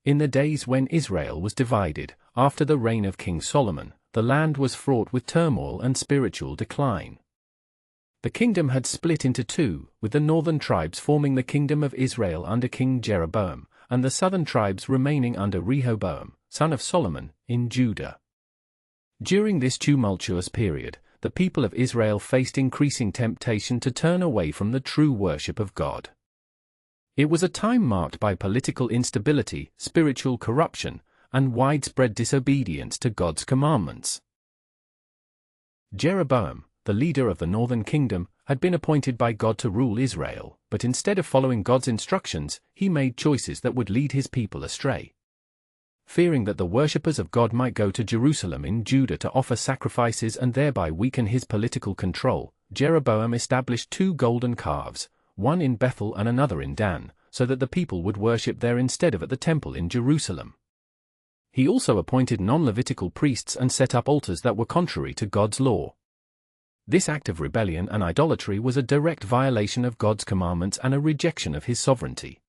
In the days when Israel was divided, after the reign of King Solomon, the land was fraught with turmoil and spiritual decline. The kingdom had split into two, with the northern tribes forming the kingdom of Israel under King Jeroboam, and the southern tribes remaining under Rehoboam, son of Solomon, in Judah. During this tumultuous period, the people of Israel faced increasing temptation to turn away from the true worship of God. It was a time marked by political instability, spiritual corruption, and widespread disobedience to God's commandments. Jeroboam, the leader of the northern kingdom, had been appointed by God to rule Israel, but instead of following God's instructions, he made choices that would lead his people astray. Fearing that the worshippers of God might go to Jerusalem in Judah to offer sacrifices and thereby weaken his political control, Jeroboam established 2 golden calves, one in Bethel and another in Dan, so that the people would worship there instead of at the temple in Jerusalem. He also appointed non-Levitical priests and set up altars that were contrary to God's law. This act of rebellion and idolatry was a direct violation of God's commandments and a rejection of his sovereignty.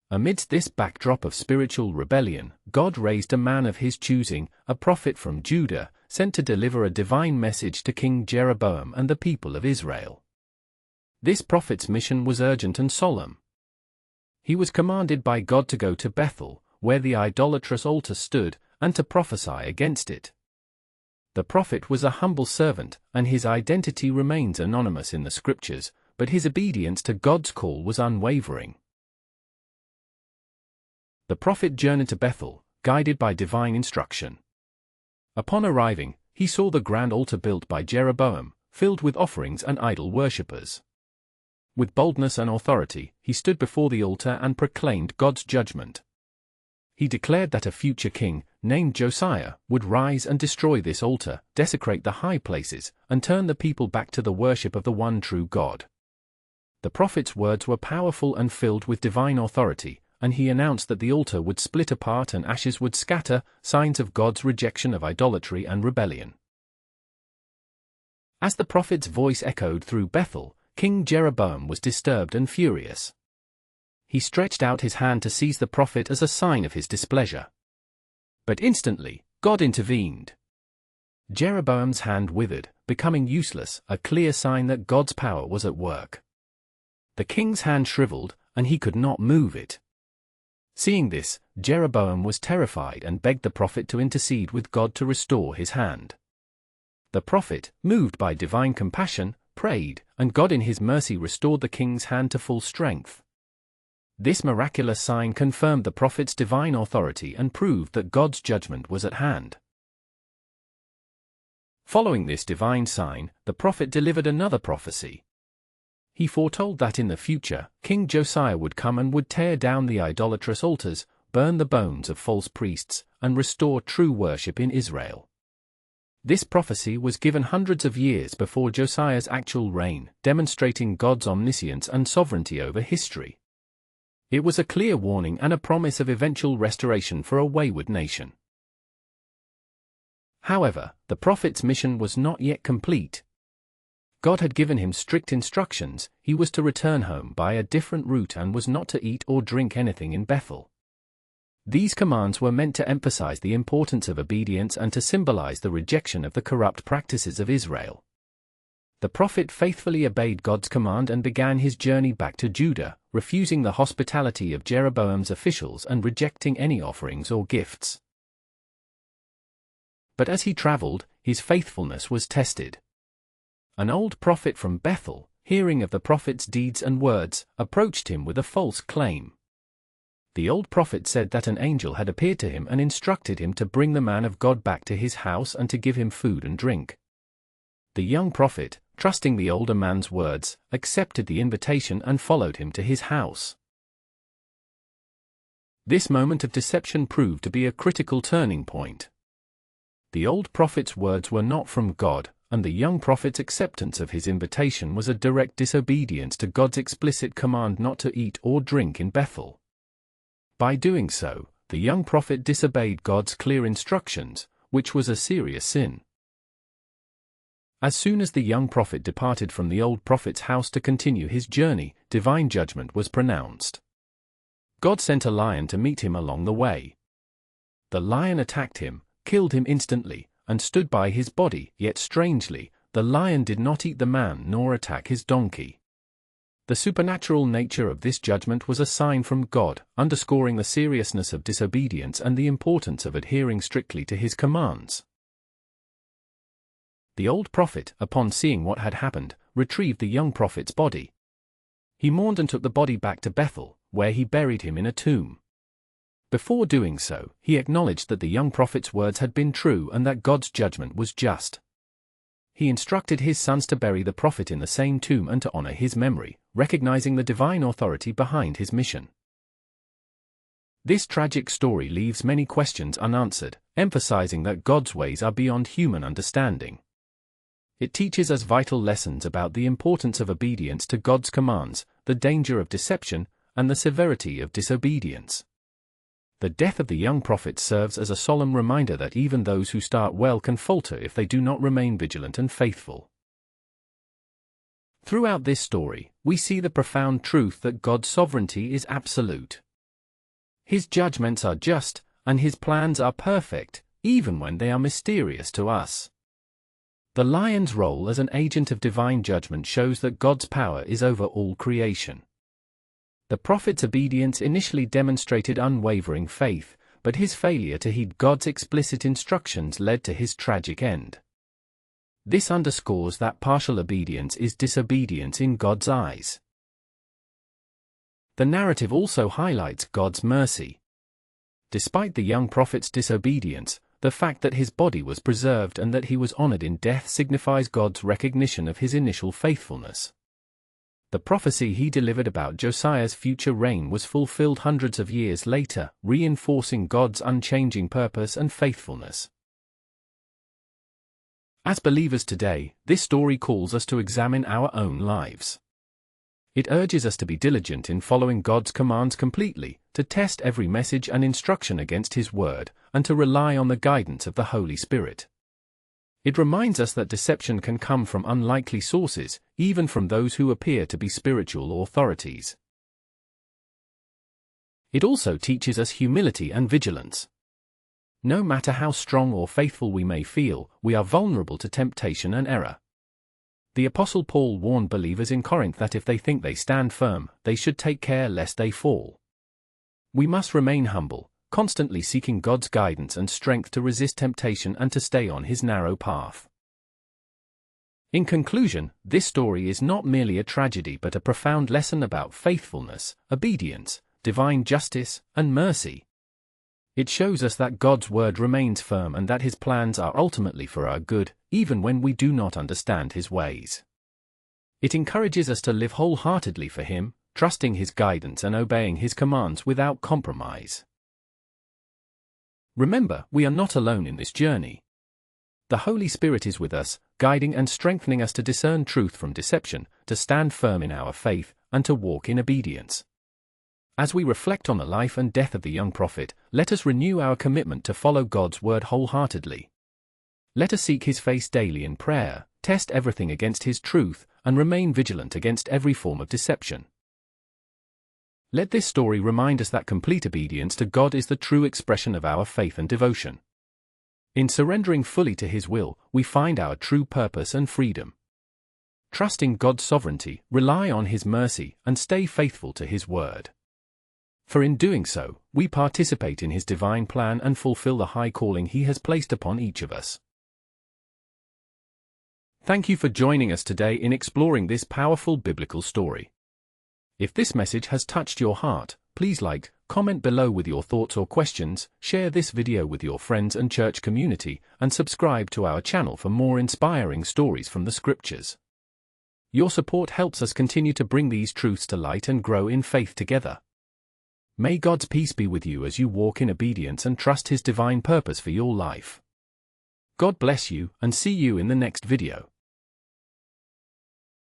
Amidst this backdrop of spiritual rebellion, God raised a man of his choosing, a prophet from Judah, sent to deliver a divine message to King Jeroboam and the people of Israel. This prophet's mission was urgent and solemn. He was commanded by God to go to Bethel, where the idolatrous altar stood, and to prophesy against it. The prophet was a humble servant, and his identity remains anonymous in the scriptures, but his obedience to God's call was unwavering. The prophet journeyed to Bethel, guided by divine instruction. Upon arriving, he saw the grand altar built by Jeroboam, filled with offerings and idol worshippers. With boldness and authority, he stood before the altar and proclaimed God's judgment. He declared that a future king, named Josiah, would rise and destroy this altar, desecrate the high places, and turn the people back to the worship of the one true God. The prophet's words were powerful and filled with divine authority, and he announced that the altar would split apart and ashes would scatter, signs of God's rejection of idolatry and rebellion. As the prophet's voice echoed through Bethel, King Jeroboam was disturbed and furious. He stretched out his hand to seize the prophet as a sign of his displeasure. But instantly, God intervened. Jeroboam's hand withered, becoming useless, a clear sign that God's power was at work. The king's hand shriveled, and he could not move it. Seeing this, Jeroboam was terrified and begged the prophet to intercede with God to restore his hand. The prophet, moved by divine compassion, prayed, and God in his mercy restored the king's hand to full strength. This miraculous sign confirmed the prophet's divine authority and proved that God's judgment was at hand. Following this divine sign, the prophet delivered another prophecy. He foretold that in the future, King Josiah would come and would tear down the idolatrous altars, burn the bones of false priests, and restore true worship in Israel. This prophecy was given hundreds of years before Josiah's actual reign, demonstrating God's omniscience and sovereignty over history. It was a clear warning and a promise of eventual restoration for a wayward nation. However, the prophet's mission was not yet complete. God had given him strict instructions. He was to return home by a different route and was not to eat or drink anything in Bethel. These commands were meant to emphasize the importance of obedience and to symbolize the rejection of the corrupt practices of Israel. The prophet faithfully obeyed God's command and began his journey back to Judah, refusing the hospitality of Jeroboam's officials and rejecting any offerings or gifts. But as he traveled, his faithfulness was tested. An old prophet from Bethel, hearing of the prophet's deeds and words, approached him with a false claim. The old prophet said that an angel had appeared to him and instructed him to bring the man of God back to his house and to give him food and drink. The young prophet, trusting the older man's words, accepted the invitation and followed him to his house. This moment of deception proved to be a critical turning point. The old prophet's words were not from God, and the young prophet's acceptance of his invitation was a direct disobedience to God's explicit command not to eat or drink in Bethel. By doing so, the young prophet disobeyed God's clear instructions, which was a serious sin. As soon as the young prophet departed from the old prophet's house to continue his journey, divine judgment was pronounced. God sent a lion to meet him along the way. The lion attacked him, killed him instantly, and stood by his body, yet strangely, the lion did not eat the man nor attack his donkey. The supernatural nature of this judgment was a sign from God, underscoring the seriousness of disobedience and the importance of adhering strictly to his commands. The old prophet, upon seeing what had happened, retrieved the young prophet's body. He mourned and took the body back to Bethel, where he buried him in a tomb. Before doing so, he acknowledged that the young prophet's words had been true and that God's judgment was just. He instructed his sons to bury the prophet in the same tomb and to honor his memory, recognizing the divine authority behind his mission. This tragic story leaves many questions unanswered, emphasizing that God's ways are beyond human understanding. It teaches us vital lessons about the importance of obedience to God's commands, the danger of deception, and the severity of disobedience. The death of the young prophet serves as a solemn reminder that even those who start well can falter if they do not remain vigilant and faithful. Throughout this story, we see the profound truth that God's sovereignty is absolute. His judgments are just, and his plans are perfect, even when they are mysterious to us. The lion's role as an agent of divine judgment shows that God's power is over all creation. The prophet's obedience initially demonstrated unwavering faith, but his failure to heed God's explicit instructions led to his tragic end. This underscores that partial obedience is disobedience in God's eyes. The narrative also highlights God's mercy. Despite the young prophet's disobedience, the fact that his body was preserved and that he was honored in death signifies God's recognition of his initial faithfulness. The prophecy he delivered about Josiah's future reign was fulfilled hundreds of years later, reinforcing God's unchanging purpose and faithfulness. As believers today, this story calls us to examine our own lives. It urges us to be diligent in following God's commands completely, to test every message and instruction against His Word, and to rely on the guidance of the Holy Spirit. It reminds us that deception can come from unlikely sources, even from those who appear to be spiritual authorities. It also teaches us humility and vigilance. No matter how strong or faithful we may feel, we are vulnerable to temptation and error. The Apostle Paul warned believers in Corinth that if they think they stand firm, they should take care lest they fall. We must remain humble, constantly seeking God's guidance and strength to resist temptation and to stay on His narrow path. In conclusion, this story is not merely a tragedy but a profound lesson about faithfulness, obedience, divine justice, and mercy. It shows us that God's word remains firm and that His plans are ultimately for our good, even when we do not understand His ways. It encourages us to live wholeheartedly for Him, trusting His guidance and obeying His commands without compromise. Remember, we are not alone in this journey. The Holy Spirit is with us, guiding and strengthening us to discern truth from deception, to stand firm in our faith, and to walk in obedience. As we reflect on the life and death of the young prophet, let us renew our commitment to follow God's word wholeheartedly. Let us seek His face daily in prayer, test everything against His truth, and remain vigilant against every form of deception. Let this story remind us that complete obedience to God is the true expression of our faith and devotion. In surrendering fully to His will, we find our true purpose and freedom. Trusting God's sovereignty, rely on His mercy, and stay faithful to His word. For in doing so, we participate in His divine plan and fulfill the high calling He has placed upon each of us. Thank you for joining us today in exploring this powerful biblical story. If this message has touched your heart, please like, comment below with your thoughts or questions, share this video with your friends and church community, and subscribe to our channel for more inspiring stories from the Scriptures. Your support helps us continue to bring these truths to light and grow in faith together. May God's peace be with you as you walk in obedience and trust His divine purpose for your life. God bless you, and see you in the next video.